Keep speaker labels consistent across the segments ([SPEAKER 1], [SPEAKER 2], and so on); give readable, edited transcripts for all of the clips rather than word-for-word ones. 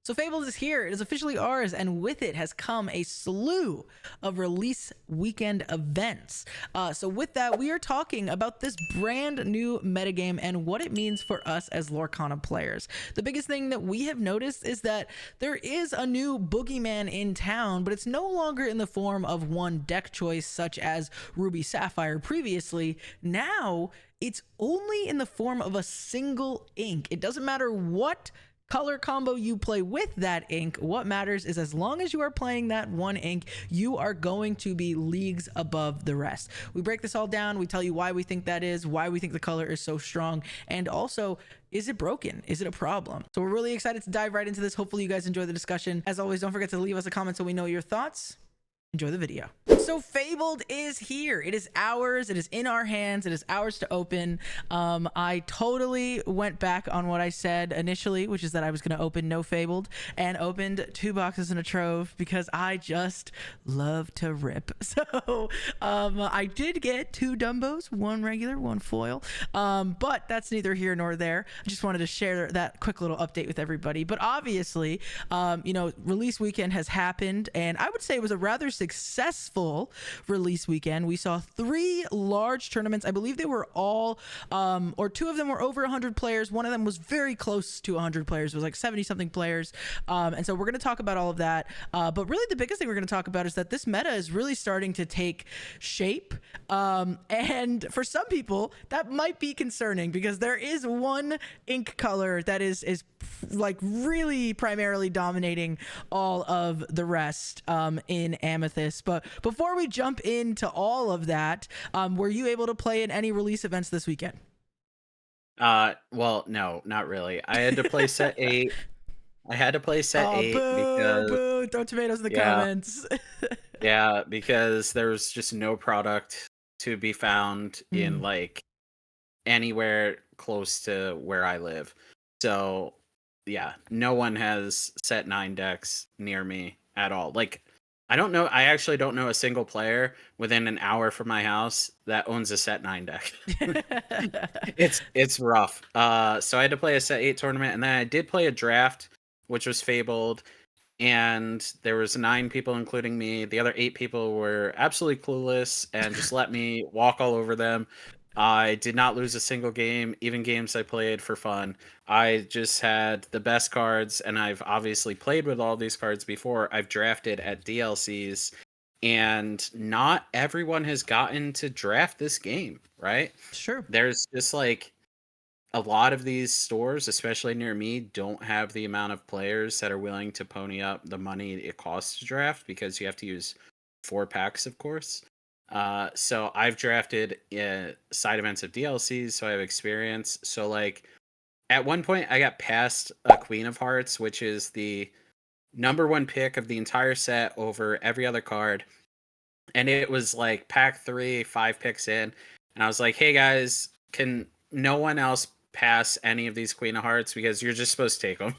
[SPEAKER 1] So Fabled is here. It is officially ours, and with it has come a slew of release weekend events. So with that, we are talking about this brand new metagame and what it means for us as Lorcana players. The biggest thing that we have noticed is that there is a new boogeyman in town, but it's no longer in the form of one deck choice such as Ruby Sapphire previously. Now it's only in the form of a single ink. It doesn't matter what color combo you play with that ink. What matters is as long as you are playing that one ink, you are going to be leagues above the rest. We break this all down. We tell you why we think that is, why we think the color is so strong, and also, is it broken? Is it a problem? So we're really excited to dive right into this. Hopefully you guys enjoy the discussion. As always, don't forget to leave us a comment so we know your thoughts. Enjoy the video. So Fabled is here. It is ours. It is in our hands. It is ours to open. I totally went back on what I said initially, which is that I was going to open no Fabled, and opened 2 boxes in a trove because I just love to rip. So I did get 2 Dumbos, 1 regular, 1 foil, but that's neither here nor there. I just wanted to share that quick little update with everybody. But obviously, you know, release weekend has happened, and I would say it was a rather successful release weekend. We saw 3 large tournaments. I believe they were all or 2 of them were over 100 players. One of them was very close to 100 players. It was like 70 something players, and so we're going to talk about all of that, but really the biggest thing we're going to talk about is that this meta is really starting to take shape, and for some people that might be concerning because there is one ink color that is like really primarily dominating all of the rest in Amethyst. But before we jump into all of that, were you able to play in any release events this weekend?
[SPEAKER 2] Well, no, not really. I had to play set 8. I had to play set 8 because
[SPEAKER 1] boo, throw tomatoes in the comments.
[SPEAKER 2] yeah, because there was just no product to be found in like anywhere close to where I live. So yeah, no one has set 9 decks near me at all. Like, I don't know. I actually don't know a single player within an hour from my house that owns a set 9 deck. It's rough. So I had to play a set 8 tournament, and then I did play a draft, which was Fabled, and there was 9 people, including me. The other 8 people were absolutely clueless and just let me walk all over them. I did not lose a single game, even games I played for fun. I just had the best cards, and I've obviously played with all these cards before. I've drafted at DLCs, and not everyone has gotten to draft this game, right?
[SPEAKER 1] Sure.
[SPEAKER 2] There's just like a lot of these stores, especially near me, don't have the amount of players that are willing to pony up the money it costs to draft because you have to use 4 packs, of course. So I've drafted side events of DLCs, so I have experience. So like at one point I got past a Queen of Hearts, which is the #1 pick of the entire set over every other card. And it was like pack 3, 5 picks in. And I was like, hey guys, can no one else pass any of these Queen of Hearts because you're just supposed to take them?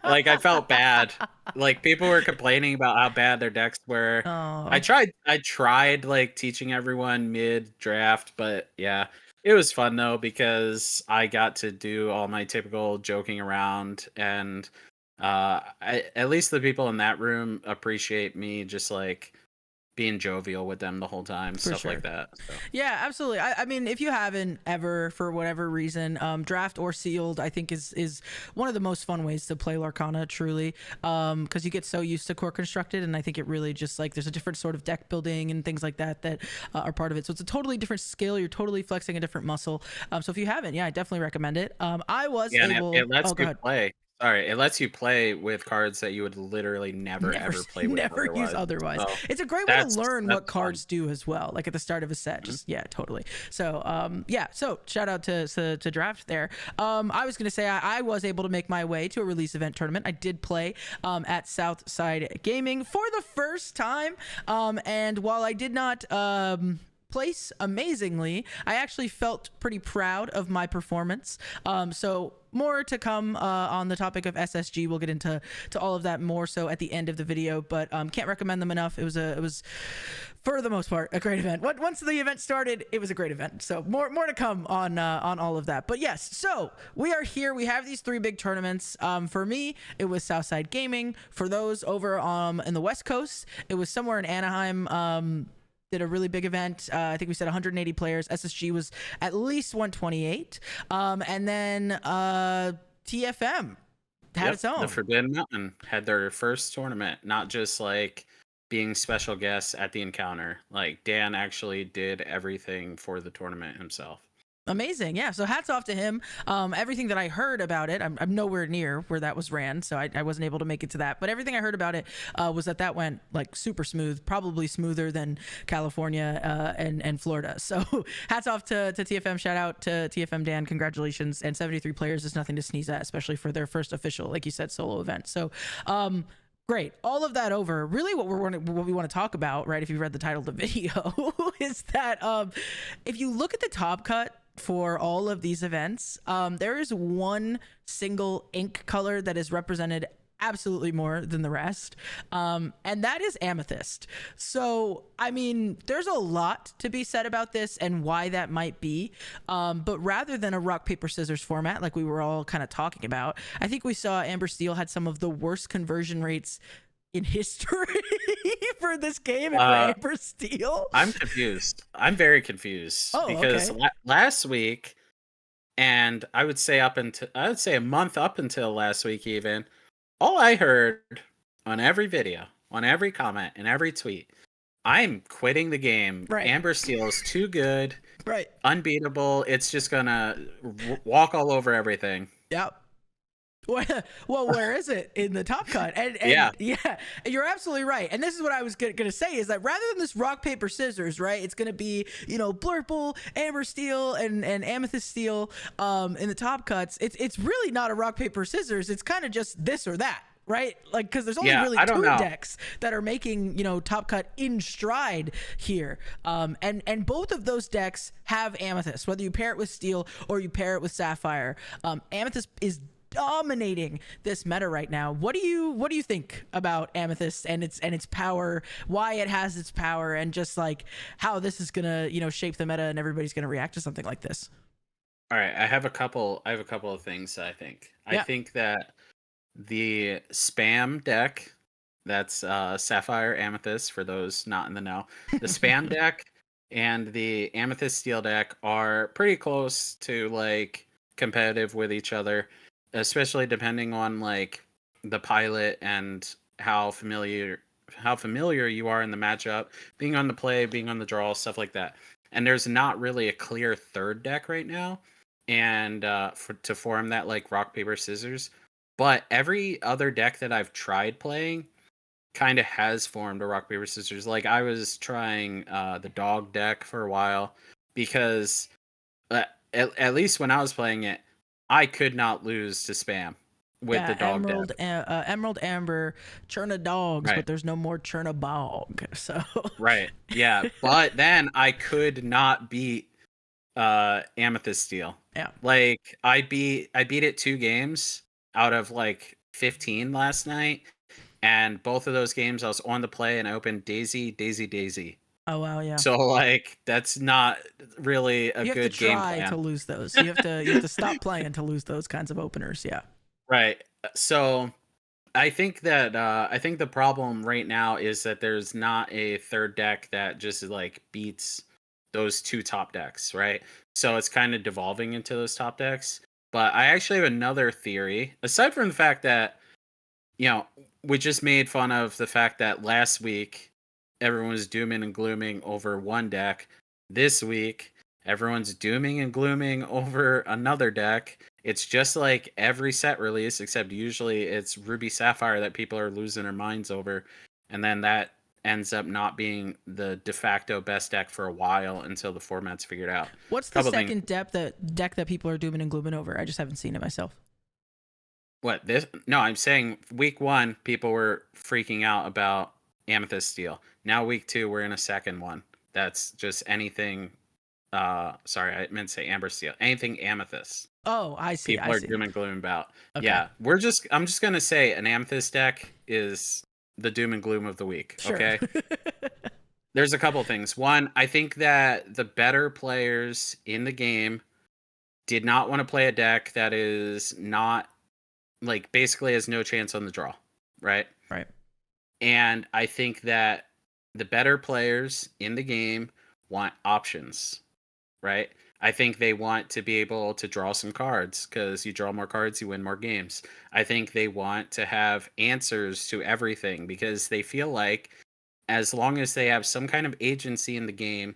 [SPEAKER 2] Like I felt bad. Like people were complaining about how bad their decks were. I tried like teaching everyone mid draft, but yeah, it was fun though because I got to do all my typical joking around, and at least the people in that room appreciate me just like being jovial with them the whole time, stuff like that. So.
[SPEAKER 1] Yeah, absolutely. I mean, if you haven't ever, for whatever reason, draft or sealed, I think is one of the most fun ways to play Lorcana, truly, because you get so used to core constructed, and I think it really just like there's a different sort of deck building and things like that that are part of it. So it's a totally different skill. You're totally flexing a different muscle. So if you haven't, yeah, I definitely recommend it. I was able.
[SPEAKER 2] It lets you play. Sorry, it lets you play with cards that you would literally never ever play with
[SPEAKER 1] use otherwise. So it's a great way to learn what cards do as well, like at the start of a set. Just yeah, totally. So yeah, so shout out to draft there. I was gonna say I was able to make my way to a release event tournament. I did play at Southside Gaming for the first time, and while I did not place amazingly, I actually felt pretty proud of my performance. So more to come on the topic of SSG. We'll get into all of that more so at the end of the video, but can't recommend them enough. It was for the most part a great event. Once the event started, it was a great event. So more to come on all of that. But yes, so we are here. We have these 3 big tournaments. For me, it was Southside Gaming. For those over in the West Coast, it was somewhere in Anaheim. Did a really big event. I think we said 180 players. SSG was at least 128. And then TFM had its own.
[SPEAKER 2] The Forbidden Mountain had their first tournament, not just like being special guests at the encounter. Like Dan actually did everything for the tournament himself.
[SPEAKER 1] Amazing. Yeah. So hats off to him. Everything that I heard about it, I'm nowhere near where that was ran, so I wasn't able to make it to that. But everything I heard about it was that went like super smooth, probably smoother than California and Florida. So hats off to TFM. Shout out to TFM Dan. Congratulations. And 73 players is nothing to sneeze at, especially for their first official, like you said, solo event. So great. All of that over. Really, what we want to talk about, right? If you read the title of the video, is that if you look at the top cut for all of these events, there is one single ink color that is represented absolutely more than the rest, and that is Amethyst. So I mean, there's a lot to be said about this and why that might be, but rather than a rock paper scissors format like we were all kind of talking about, I think we saw Amber Steel had some of the worst conversion rates in history for this game and for Amber Steel.
[SPEAKER 2] I'm confused. I'm very confused because last week, and I would say a month up until last week even, all I heard on every video, on every comment, and every tweet, I'm quitting the game.
[SPEAKER 1] Right.
[SPEAKER 2] Amber Steel is too good.
[SPEAKER 1] Right.
[SPEAKER 2] Unbeatable. It's just gonna walk all over everything.
[SPEAKER 1] Yep. Well, where is it in the top cut? And
[SPEAKER 2] yeah,
[SPEAKER 1] you're absolutely right. And this is what I was gonna say, is that rather than this rock paper scissors, right, it's gonna be, Blurple, Amber Steel, and Amethyst Steel in the top cuts. It's really not a rock paper scissors. It's kind of just this or that. Right? Like, because there's only really 2 decks that are making, top cut in stride here. And both of those decks have Amethyst, whether you pair it with Steel or you pair it with Sapphire. Amethyst is dominating this meta right now. What do you think about Amethyst and its power, why it has its power, and just like how this is gonna shape the meta and everybody's gonna react to something like this?
[SPEAKER 2] All right, I have a couple of things. I think that the spam deck, that's Sapphire Amethyst for those not in the know, the spam deck and the Amethyst Steel deck are pretty close to like competitive with each other, especially depending on like the pilot and how familiar you are in the matchup, being on the play, being on the draw, stuff like that. And there's not really a clear third deck right now, and to form that like rock paper scissors. But every other deck that I've tried playing kind of has formed a rock paper scissors. Like I was trying the dog deck for a while because at least when I was playing it, I could not lose to spam with the dog deck.
[SPEAKER 1] Emerald, Amber, Churna dogs,
[SPEAKER 2] right.
[SPEAKER 1] But there's no more Churna bog. So
[SPEAKER 2] right, yeah. But then I could not beat Amethyst Steel.
[SPEAKER 1] Yeah,
[SPEAKER 2] like I beat it 2 games out of like 15 last night, and both of those games I was on the play and I opened Daisy.
[SPEAKER 1] Oh wow, yeah.
[SPEAKER 2] So like that's not really a good game plan.
[SPEAKER 1] You have to try to lose those. You have to stop playing to lose those kinds of openers. Yeah.
[SPEAKER 2] Right. So I think that the problem right now is that there's not a third deck that just like beats those 2 top decks, right? So it's kind of devolving into those top decks. But I actually have another theory, aside from the fact that, we just made fun of the fact that last week everyone was dooming and glooming over one deck. This week, everyone's dooming and glooming over another deck. It's just like every set release, except usually it's Ruby Sapphire that people are losing their minds over. And then that ends up not being the de facto best deck for a while until the format's figured out.
[SPEAKER 1] What's the second deck that people are dooming and glooming over? I just haven't seen it myself.
[SPEAKER 2] What, this? No, I'm saying week 1, people were freaking out about Amethyst Steel. Now week 2, we're in a second one. That's just anything sorry, I meant to say Amber Steel. Anything Amethyst.
[SPEAKER 1] Oh, I see.
[SPEAKER 2] People
[SPEAKER 1] I
[SPEAKER 2] are
[SPEAKER 1] see.
[SPEAKER 2] doom and gloom about.
[SPEAKER 1] Okay.
[SPEAKER 2] Yeah, I'm just gonna say an Amethyst deck is the doom and gloom of the week.
[SPEAKER 1] Sure.
[SPEAKER 2] Okay. There's a couple things. One, I think that the better players in the game did not want to play a deck that is not like basically has no chance on the draw, right?
[SPEAKER 1] Right.
[SPEAKER 2] And I think that the better players in the game want options, right? I think they want to be able to draw some cards because you draw more cards, you win more games. I think they want to have answers to everything because they feel like as long as they have some kind of agency in the game,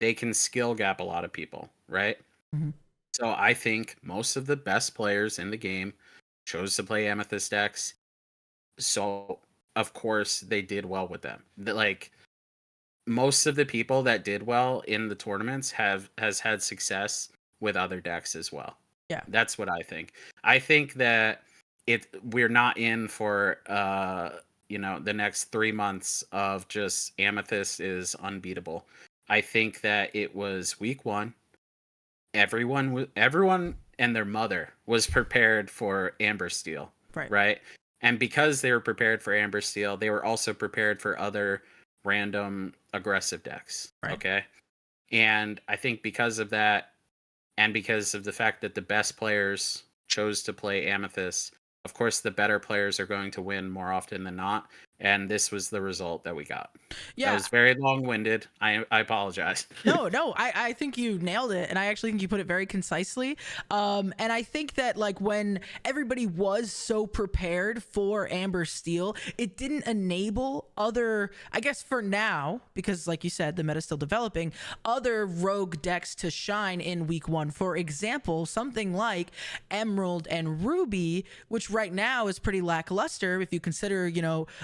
[SPEAKER 2] they can skill gap a lot of people, right?
[SPEAKER 1] Hmm.
[SPEAKER 2] So I think most of the best players in the game chose to play Amethyst decks. So of course they did well with them. Like most of the people that did well in the tournaments has had success with other decks as well.
[SPEAKER 1] Yeah.
[SPEAKER 2] That's what I think. I think that we're not in for the next 3 months of just Amethyst is unbeatable. I think that it was week 1. Everyone and their mother was prepared for Amber Steel,
[SPEAKER 1] Right.
[SPEAKER 2] right? And because they were prepared for Amber Steel, they were also prepared for other random aggressive decks.
[SPEAKER 1] Right.
[SPEAKER 2] Okay. And I think because of that, and because of the fact that the best players chose to play Amethyst, of course, the better players are going to win more often than not. And this was the result that we got.
[SPEAKER 1] Yeah.
[SPEAKER 2] That was very long winded. I apologize.
[SPEAKER 1] No, I think you nailed it, and I actually think you put it very concisely. And I think that like when everybody was so prepared for Amber Steel, it didn't enable other, I guess for now, because like you said, the meta's still developing, other rogue decks to shine in week 1. For example, something like Emerald and Ruby, which right now is pretty lackluster if you consider,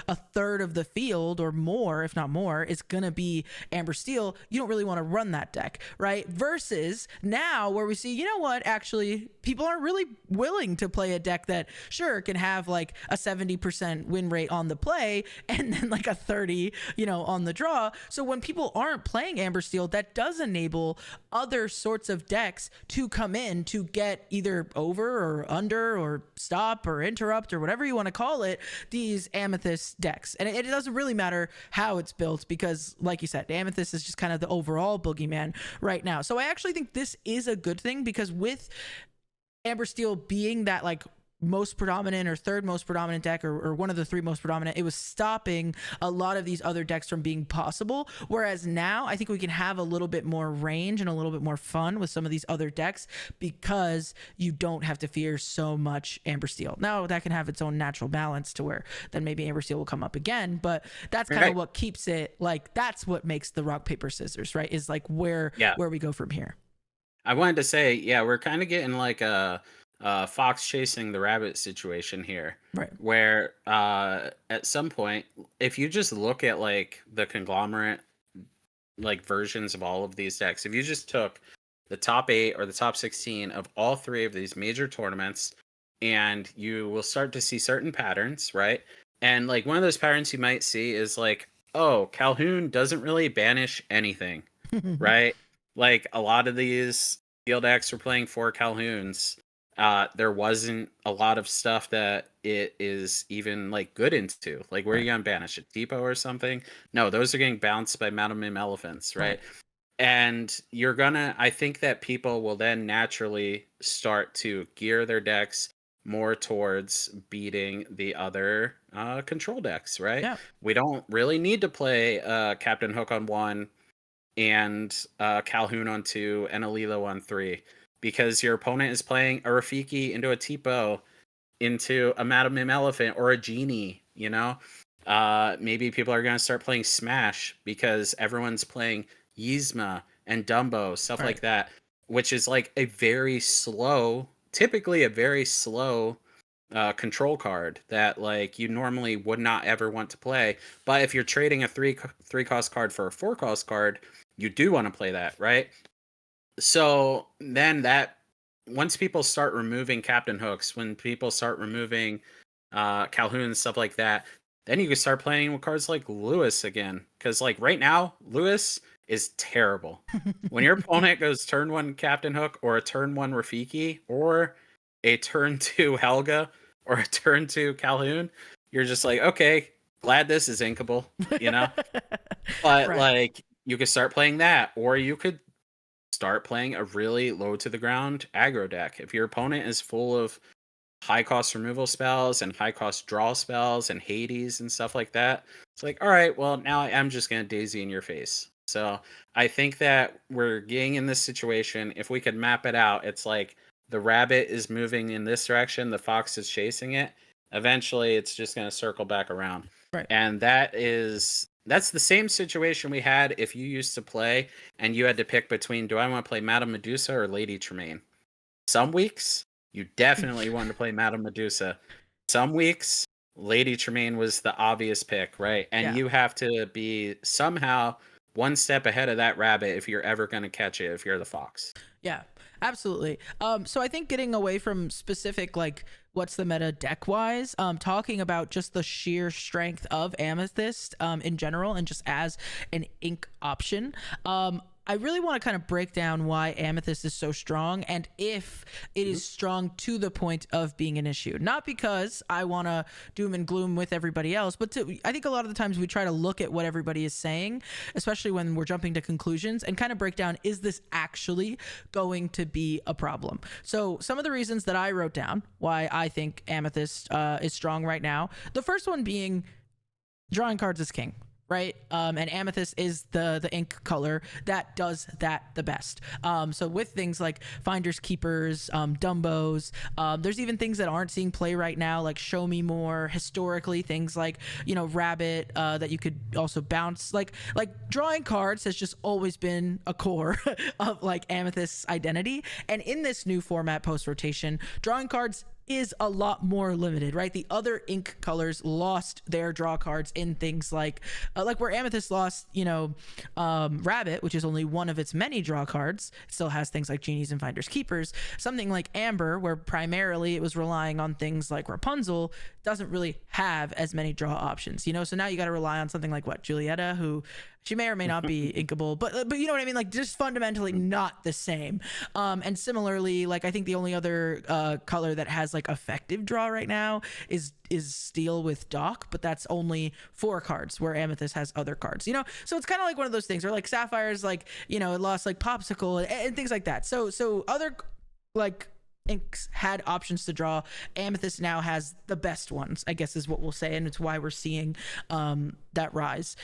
[SPEAKER 1] a third of the field or more, if not more, is gonna be Amber Steel. You don't really want to run that deck, right? Versus now where we see, actually people aren't really willing to play a deck that sure can have like a 70% win rate on the play and then like a 30, on the draw. So when people aren't playing Amber Steel, that does enable other sorts of decks to come in to get either over or under or stop or interrupt or whatever you want to call it, these Amethyst decks. And it doesn't really matter how it's built because like you said, Amethyst is just kind of the overall boogeyman right now. So I actually think this is a good thing because with Amber Steel being that like most predominant or third most predominant deck or one of the 3 most predominant, it was stopping a lot of these other decks from being possible. Whereas now I think we can have a little bit more range and a little bit more fun with some of these other decks because you don't have to fear so much Amber Steel. Now that can have its own natural balance to where then maybe Amber Steel will come up again, but that's kind of what keeps it like, that's what makes the rock, paper, scissors, right? Is like where we go from here.
[SPEAKER 2] I wanted to say, yeah, we're kind of getting like a fox chasing the rabbit situation here,
[SPEAKER 1] right?
[SPEAKER 2] Where at some point, if you just look at like the conglomerate like versions of all of these decks, if you just took the top 8 or the top 16 of all 3 of these major tournaments, and you will start to see certain patterns, right? And like one of those patterns you might see is like, oh, Calhoun doesn't really banish anything, right? Like a lot of these field decks were playing 4 Calhouns. There wasn't a lot of stuff that it is even like good into. Like, where are you gonna banish a depot or something? No, those are getting bounced by Madam Elephants, right? And I think that people will then naturally start to gear their decks more towards beating the other control decks, right?
[SPEAKER 1] Yeah.
[SPEAKER 2] We don't really need to play Captain Hook on 1 and Calhoun on 2 and a Lilo on 3. Because your opponent is playing a Rafiki into a Tipo, into a Madam Elephant or a Genie, maybe people are going to start playing Smash because everyone's playing Yzma and Dumbo, stuff like that, which is like typically a very slow control card that like you normally would not ever want to play. But if you're trading a 3 cost card for a 4 cost card, you do want to play that, right? So then once people start removing Captain Hooks, when people start removing Calhoun and stuff like that, then you can start playing with cards like Lewis again. Because like right now, Lewis is terrible. When your opponent goes turn 1 Captain Hook or a turn 1 Rafiki or a turn 2 Helga or a turn 2 Calhoun, you're just like, okay, glad this is inkable, you know? But
[SPEAKER 1] Right.
[SPEAKER 2] like you could start playing that, or you could start playing a really low to the ground aggro deck. If your opponent is full of high cost removal spells and high cost draw spells and Hades and stuff like that, it's like, all right, well, now I'm just going to daisy in your face. So I think that we're getting in this situation. If we could map it out, it's like the rabbit is moving in this direction, the fox is chasing it. Eventually, it's just going to circle back around.
[SPEAKER 1] Right.
[SPEAKER 2] And that's the same situation we had if you used to play and you had to pick between, do I want to play Madame Medusa or Lady Tremaine? Some weeks, you definitely wanted to play Madame Medusa. Some weeks, Lady Tremaine was the obvious pick, right? And you have to be somehow one step ahead of that rabbit if you're ever going to catch it, if you're the fox.
[SPEAKER 1] Yeah, absolutely. So I think getting away from specific, like, what's the meta deck wise, talking about just the sheer strength of Amethyst in general and just as an ink option. I really want to kind of break down why Amethyst is so strong and if it is strong to the point of being an issue. Not because I want to doom and gloom with everybody else, but I think a lot of the times we try to look at what everybody is saying, especially when we're jumping to conclusions, and kind of break down, is this actually going to be a problem? So some of the reasons that I wrote down why I think Amethyst is strong right now, the first one being drawing cards is king. Right. And Amethyst is the ink color that does that the best. So with things like Finders Keepers, Dumbos, there's even things that aren't seeing play right now, like Show Me More. Historically, things like, you know, Rabbit, that you could also bounce. Like drawing cards has just always been a core of like Amethyst's identity. And in this new format post rotation, drawing cards is a lot more limited, right? The other ink colors lost their draw cards in things like where Amethyst lost, you know, Rabbit, which is only one of its many draw cards. It still has things like Genies and Finders Keepers. Something like Amber, where primarily it was relying on things like Rapunzel, doesn't really have as many draw options, you know? So now you got to rely on something like what, Julieta, who she may or may not be inkable, but you know what I mean? Like just fundamentally not the same. And similarly, like I think the only other color that has like effective draw right now is Steel with Dock, but that's only 4 cards where Amethyst has other cards, you know? So it's kind of like one of those things, or like Sapphire's like, you know, it lost like Popsicle and things like that. So other like inks had options to draw. Amethyst now has the best ones, I guess is what we'll say, and it's why we're seeing that rise.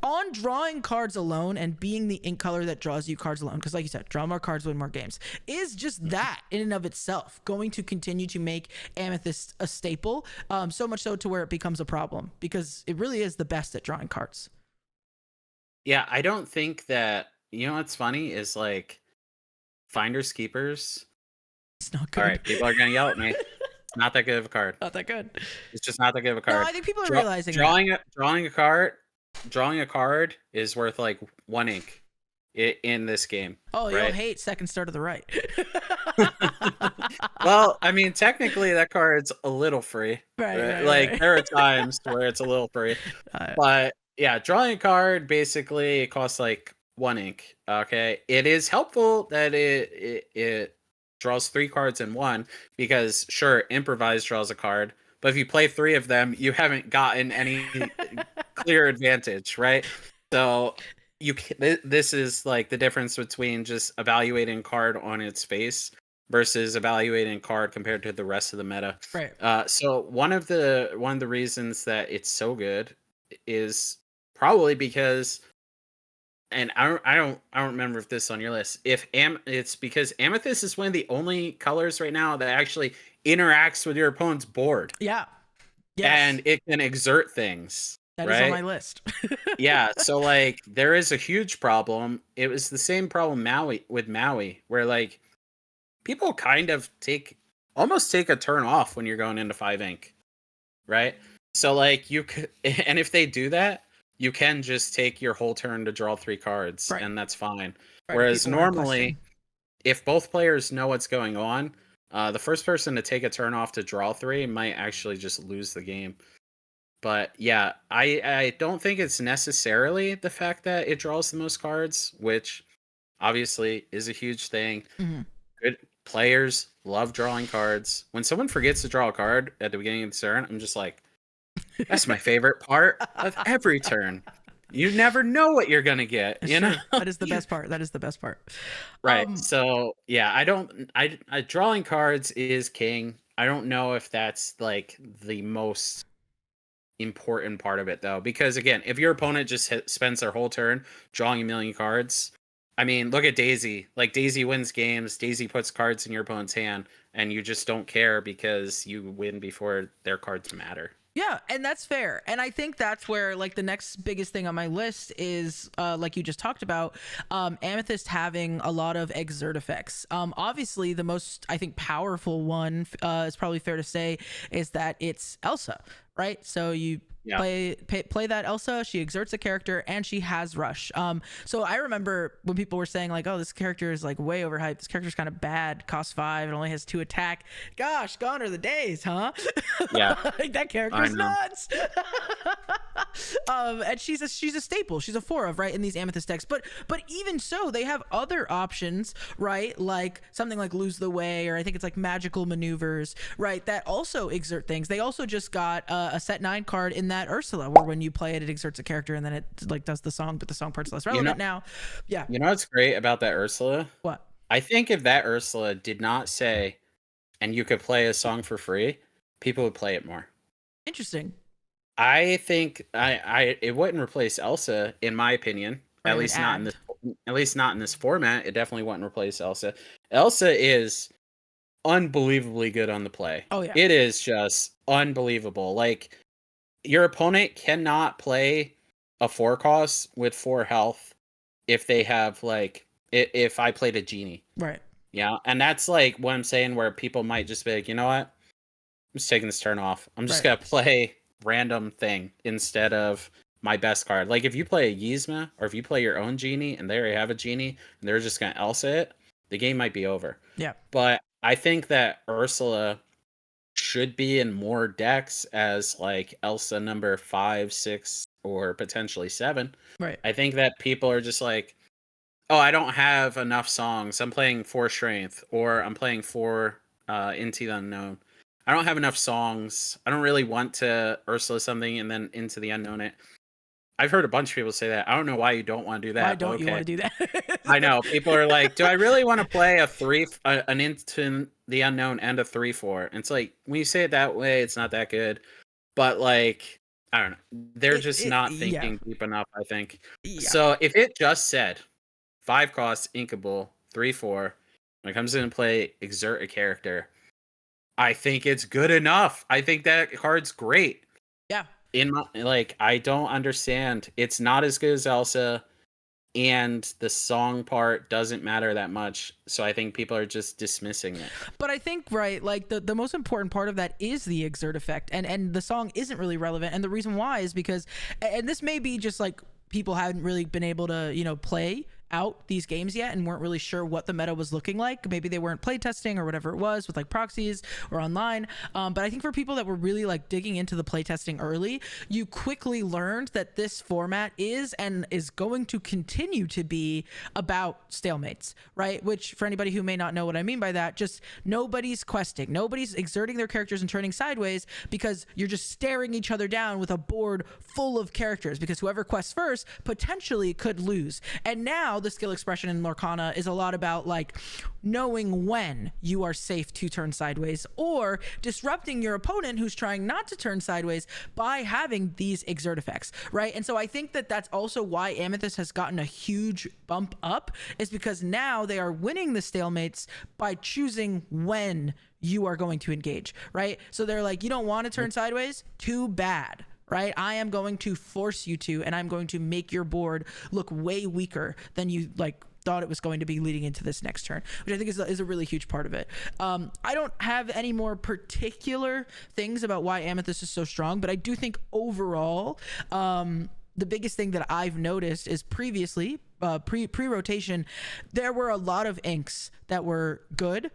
[SPEAKER 1] On drawing cards alone and being the ink color that draws you cards alone, because like you said, draw more cards, win more games, is just that in and of itself going to continue to make Amethyst a staple, so much so to where it becomes a problem, because it really is the best at drawing cards.
[SPEAKER 2] Yeah, I don't think that, you know what's funny is like Finders Keepers.
[SPEAKER 1] It's not good.
[SPEAKER 2] All right, people are going to yell at me. It's not that good of a card.
[SPEAKER 1] Not that good.
[SPEAKER 2] It's just not that good of a card.
[SPEAKER 1] No, I think people are realizing
[SPEAKER 2] drawing a card is worth like 1 ink in this game.
[SPEAKER 1] Oh,
[SPEAKER 2] right?
[SPEAKER 1] You'll hate second star to the right.
[SPEAKER 2] Well, I mean, technically that card's a little free.
[SPEAKER 1] Right.
[SPEAKER 2] Like there are times where it's a little free. But yeah, drawing a card basically it costs like 1 ink. Okay. It is helpful that it draws 3 cards in one, because sure, improvise draws a card, but if you play 3 of them, you haven't gotten any clear advantage, right? So this is like the difference between just evaluating card on its face versus evaluating card compared to the rest of the meta.
[SPEAKER 1] Right.
[SPEAKER 2] So one of the reasons that it's so good is probably because, and I don't remember if this is on your list. It's because Amethyst is one of the only colors right now that actually interacts with your opponent's board.
[SPEAKER 1] Yeah. Yes.
[SPEAKER 2] And it can exert things.
[SPEAKER 1] That
[SPEAKER 2] right?
[SPEAKER 1] is on my list.
[SPEAKER 2] Yeah, so like there is a huge problem. It was the same problem with Maui, where like people kind of almost take a turn off when you're going into 5 ink, right? So like you could, and if they do that, you can just take your whole turn to draw 3 cards, right, and that's fine. Right. Whereas normally, if both players know what's going on, the first person to take a turn off to draw 3 might actually just lose the game. But yeah, I don't think it's necessarily the fact that it draws the most cards, which obviously is a huge thing.
[SPEAKER 1] Hmm.
[SPEAKER 2] Good players love drawing cards. When someone forgets to draw a card at the beginning of the turn, I'm just like, that's my favorite part of every turn. You never know what you're gonna get,
[SPEAKER 1] It's
[SPEAKER 2] you
[SPEAKER 1] true.
[SPEAKER 2] know?
[SPEAKER 1] That is the best part. That is the best part.
[SPEAKER 2] Right. So yeah, I drawing cards is king. I don't know if that's like the most important part of it though, because again, if your opponent just spends their whole turn drawing a million cards, I mean, look at Daisy. Like Daisy wins games, Daisy puts cards in your opponent's hand, and you just don't care because you win before their cards matter.
[SPEAKER 1] Yeah, and that's fair. And I think that's where like the next biggest thing on my list is like you just talked about, Amethyst having a lot of exert effects. Obviously the most I think powerful one is probably fair to say is that it's Elsa, right? So you play that Elsa, she exerts a character and she has rush. So I remember when people were saying like, oh, this character is like way overhyped, this character's kind of bad, costs 5, it only has 2 attack. Gosh, gone are the days, huh?
[SPEAKER 2] Yeah.
[SPEAKER 1] Like that character's nuts. And she's a staple, she's a 4 of, right, in these Amethyst decks. But even so, they have other options, right, like something like Lose the Way, or I think it's like Magical Maneuvers, right, that also exert things. They also just got a set 9 card in that Ursula, where when you play it, it exerts a character and then it like does the song, but the song part's less relevant now. Yeah.
[SPEAKER 2] You know what's great about that Ursula?
[SPEAKER 1] What?
[SPEAKER 2] I think if that Ursula did not say, and you could play a song for free, people would play it more.
[SPEAKER 1] Interesting.
[SPEAKER 2] I think it wouldn't replace Elsa, in my opinion. At least not in this format. It definitely wouldn't replace Elsa. Elsa is unbelievably good on the play.
[SPEAKER 1] Oh yeah.
[SPEAKER 2] It is just unbelievable. Like, your opponent cannot play a 4 cost with 4 health if they have like if I played a genie.
[SPEAKER 1] Right.
[SPEAKER 2] Yeah. And that's like what I'm saying, where people might just be like, you know what? I'm just taking this turn off. I'm just gonna play random thing instead of my best card. Like if you play a Yzma, or if you play your own genie and they already have a genie and they're just gonna Elsa it, the game might be over.
[SPEAKER 1] Yeah.
[SPEAKER 2] But I think that Ursula should be in more decks as like Elsa number 5, 6, or potentially 7.
[SPEAKER 1] Right.
[SPEAKER 2] I think that people are just like, oh, I don't have enough songs. I'm playing 4 strength, or I'm playing 4 Into the Unknown. I don't have enough songs. I don't really want to Ursula something and then Into the Unknown it. I've heard a bunch of people say that. I don't know why you don't want to do that.
[SPEAKER 1] Why don't you want to do that?
[SPEAKER 2] I know. People are like, do I really want to play an Into the Unknown and a 3/4? And it's like, when you say it that way, it's not that good. But like, I don't know. They're just not thinking deep enough, I think. Yeah. So if it just said 5 costs, Inkable, 3/4, when it comes in and play, exert a character, I think it's good enough. I think that card's great.
[SPEAKER 1] Yeah.
[SPEAKER 2] I don't understand. It's not as good as Elsa, and the song part doesn't matter that much. So I think people are just dismissing it.
[SPEAKER 1] But I think, right, like the most important part of that is the exert effect, and the song isn't really relevant. And the reason why is because, and this may be just like people hadn't really been able to, play out these games yet and weren't really sure what the meta was looking like. Maybe they weren't playtesting or whatever it was with like proxies or online. But I think for people that were really like digging into the playtesting early, you quickly learned that this format is and is going to continue to be about stalemates, right? Which, for anybody who may not know what I mean by that, just nobody's questing, nobody's exerting their characters and turning sideways, because you're just staring each other down with a board full of characters, because whoever quests first potentially could lose. And now the skill expression in Lorcana is a lot about like knowing when you are safe to turn sideways, or disrupting your opponent who's trying not to turn sideways by having these exert effects, right? And so I think that that's also why Amethyst has gotten a huge bump up, is because now they are winning the stalemates by choosing when you are going to engage, right? So they're like, you don't want to turn sideways? Too bad. Right? I am going to force you to, and I'm going to make your board look way weaker than you like thought it was going to be leading into this next turn, which I think is a really huge part of it. I don't have any more particular things about why Amethyst is so strong, but I do think overall, the biggest thing that I've noticed is previously, pre-rotation, there were a lot of inks that were good.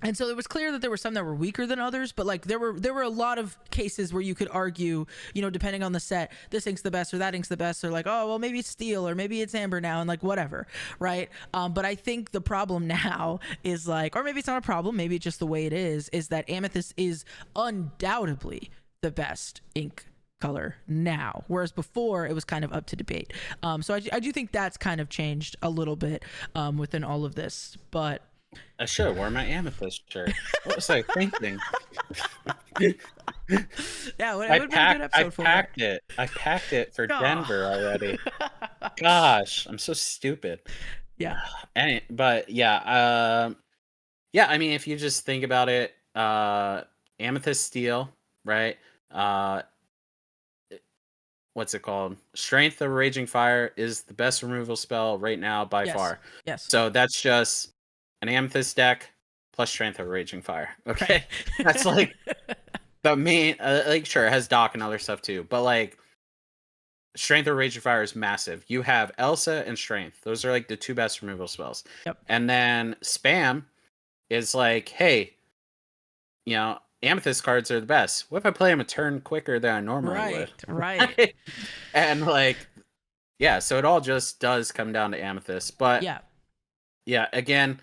[SPEAKER 1] And so it was clear that there were some that were weaker than others, but like there were a lot of cases where you could argue, depending on the set, this ink's the best or that ink's the best, or like, oh well, maybe it's steel or maybe it's amber now, and like whatever, right? But I think the problem now is like, or maybe it's not a problem, maybe it's just the way it is that Amethyst is undoubtedly the best ink color now, whereas before it was kind of up to debate. So I do think that's kind of changed a little bit within all of this, but.
[SPEAKER 2] I should have worn my Amethyst shirt. What was I thinking?
[SPEAKER 1] Yeah, it would have been a good episode for
[SPEAKER 2] it. I packed it for Denver already. Gosh, I'm so stupid.
[SPEAKER 1] Yeah.
[SPEAKER 2] But yeah, I mean, if you just think about it, Amethyst Steel, right? What's it called? Strength of Raging Fire is the best removal spell right now by far.
[SPEAKER 1] Yes.
[SPEAKER 2] So that's just an Amethyst deck plus Strength of Raging Fire. Okay, right. That's like the main. Like, sure, it has Dock and other stuff too, but like Strength of Raging Fire is massive. You have Elsa and Strength; those are like the two best removal spells.
[SPEAKER 1] Yep.
[SPEAKER 2] And then Spam is like, hey, Amethyst cards are the best. What if I play them a turn quicker than I normally would?
[SPEAKER 1] Right.
[SPEAKER 2] And like, yeah, so it all just does come down to Amethyst, but yeah. Again,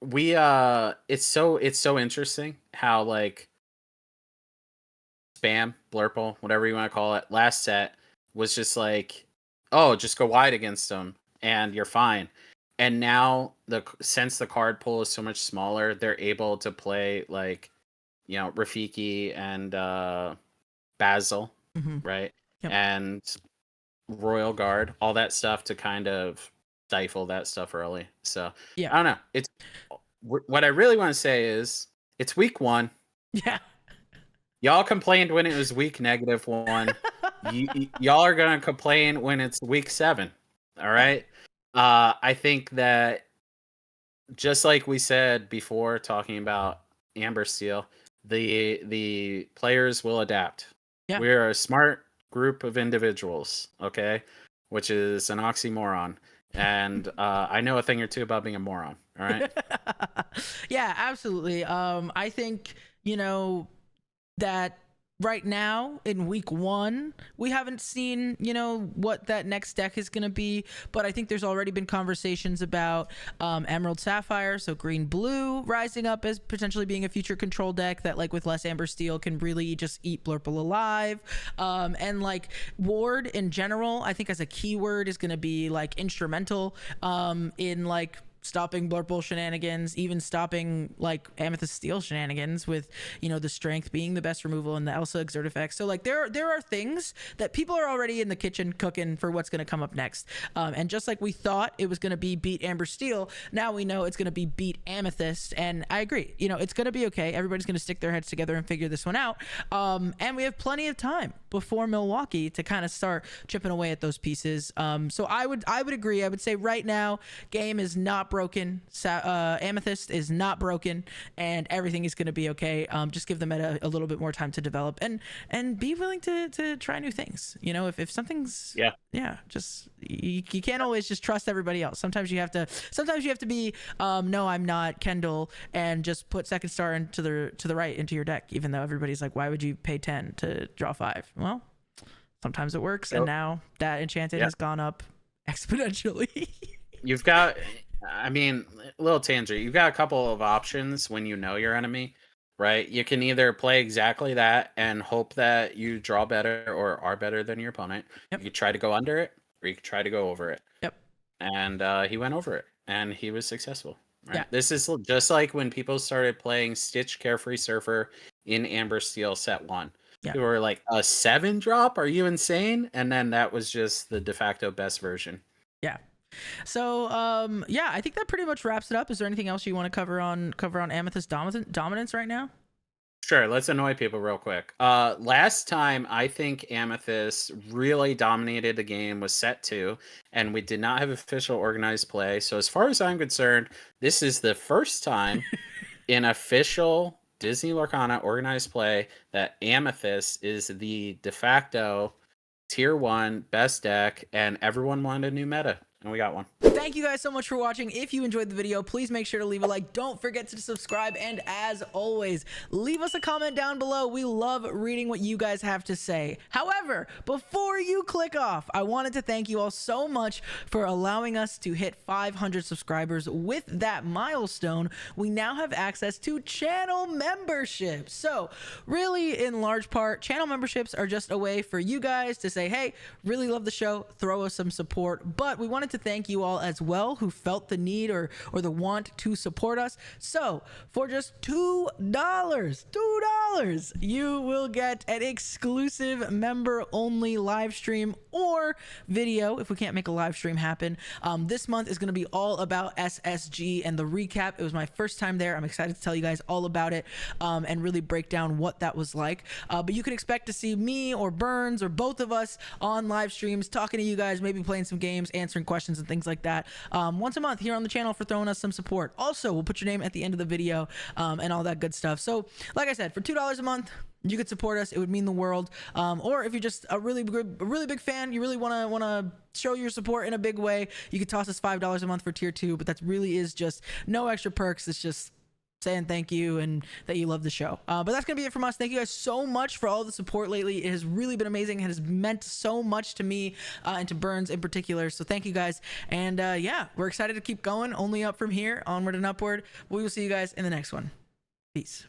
[SPEAKER 2] it's so interesting how like Spam, Blurple, whatever you want to call it, last set was just like, oh, just go wide against them and you're fine. And now since the card pool is so much smaller, they're able to play like, Rafiki and Basil, right?
[SPEAKER 1] Yep.
[SPEAKER 2] And Royal Guard, all that stuff to kind of stifle that stuff early. So I don't know. It's what I really want to say is it's week 1.
[SPEAKER 1] Yeah.
[SPEAKER 2] Y'all complained when it was week -1. Y'all are gonna complain when it's week 7. All right. I think that just like we said before, talking about Amber Steel, the players will adapt.
[SPEAKER 1] Yeah.
[SPEAKER 2] We're a smart group of individuals, okay, which is an oxymoron. And I know a thing or two about being a moron. All right.
[SPEAKER 1] Yeah, absolutely. I think that right now in week 1 we haven't seen what that next deck is going to be, but I think there's already been conversations about Emerald Sapphire, so green blue rising up as potentially being a future control deck that like with less Amber Steel can really just eat Blurple alive, and like Ward in general I think as a keyword is going to be like instrumental in like stopping Blurple shenanigans, even stopping like Amethyst Steel shenanigans with the strength being the best removal and the Elsa exert effects. So like there are things that people are already in the kitchen cooking for what's going to come up next, and just like we thought it was going to be beat Amber Steel, now we know it's going to be beat Amethyst. And I agree, it's going to be okay. Everybody's going to stick their heads together and figure this one out, and we have plenty of time before Milwaukee to kind of start chipping away at those pieces. So I would agree. I would say right now game is not broken. Amethyst is not broken, and everything is going to be okay. Just give them a little bit more time to develop and be willing to try new things. If something's just you can't always just trust everybody else. Sometimes you have to be no, I'm not Kendall, and just put second star into the right into your deck, even though everybody's like, why would you pay 10 to draw 5? Well, sometimes it works, and now that enchanted has gone up exponentially.
[SPEAKER 2] You've got, I mean, a little tangent. You've got a couple of options when you know your enemy, right? You can either play exactly that and hope that you draw better or are better than your opponent.
[SPEAKER 1] Yep.
[SPEAKER 2] You could try to go under it, or you could try to go over it.
[SPEAKER 1] Yep.
[SPEAKER 2] And he went over it, and he was successful. Right?
[SPEAKER 1] Yeah.
[SPEAKER 2] This is just like when people started playing Stitch Carefree Surfer in Amber Steel set 1.
[SPEAKER 1] Yeah.
[SPEAKER 2] They were like, a 7 drop? Are you insane? And then that was just the de facto best version.
[SPEAKER 1] Yeah. So I think that pretty much wraps it up. Is there anything else you want to cover on Amethyst dominance right now?
[SPEAKER 2] Sure, let's annoy people real quick. Last time I think Amethyst really dominated the game was set 2, and we did not have official organized play. So as far as I'm concerned, this is the first time in official Disney Lorcana organized play that Amethyst is the de facto tier 1 best deck, and everyone wanted a new meta. And we got one.
[SPEAKER 1] Thank you guys so much for watching. If you enjoyed the video, please make sure to leave a like. Don't forget to subscribe. And as always, leave us a comment down below. We love reading what you guys have to say. However, before you click off, I wanted to thank you all so much for allowing us to hit 500 subscribers. With that milestone, we now have access to channel memberships. So really, in large part, channel memberships are just a way for you guys to say, hey, really love the show, throw us some support. But we wanted to thank you all as well who felt the need or the want to support us. So for just $2, you will get an exclusive member only live stream or video if we can't make a live stream happen. This month is going to be all about SSG and the recap. It was my first time there. I'm excited to tell you guys all about it and really break down what that was like. But you can expect to see me or Burns or both of us on live streams talking to you guys, maybe playing some games, answering questions and things like that once a month here on the channel for throwing us some support. Also, we'll put your name at the end of the video and all that good stuff. So like I said, for $2 a month, you could support us. It would mean the world. Or if you're just a really big fan, you really want to show your support in a big way, you could toss us $5 a month for tier 2. But that really is just no extra perks. It's just saying thank you and that you love the show. But that's gonna be it from us. Thank you guys so much for all the support lately. It has really been amazing. It has meant so much to me and to Burns in particular. So thank you guys. And yeah, we're excited to keep going. Only up from here, onward and upward. We will see you guys in the next one. Peace.